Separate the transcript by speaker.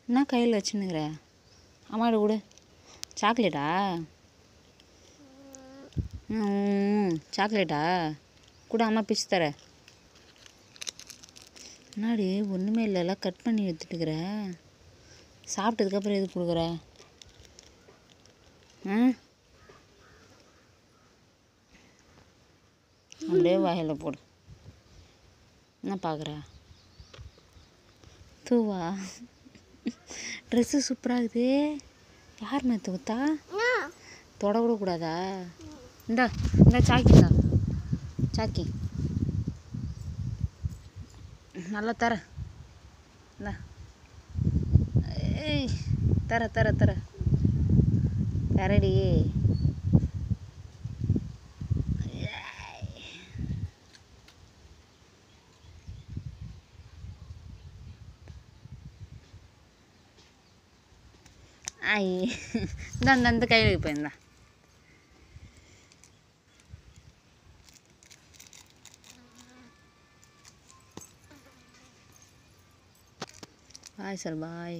Speaker 1: என்ன கையில் வச்சுன்னுக்குற? அம்மாட்ட கொடு. சாக்லேட்டா? சாக்லேட்டா கூட அம்மா பிச்சு தர. முன்னாடி ஒன்றுமே இல்லை, எல்லாம் கட் பண்ணி எடுத்துட்டுக்கிற. சாப்பிட்டதுக்கப்புறம் எது கொடுக்குற? அப்படியே வாயில் போடு. என்ன பார்க்குற? தூவா? ட்ரெஸ்ஸு சூப்பராக இருக்குது. யார் மேத்து ஊத்தா? தொட கூட கூடாதா? இந்தா இந்த சாக்கிதா, சாக்கி நல்லா தர. இந்தா ஏய் தர தர தர தரடி. ஐ இந்த அந்த கையில் இப்போ இருந்தா. பாய் சார், பாய்.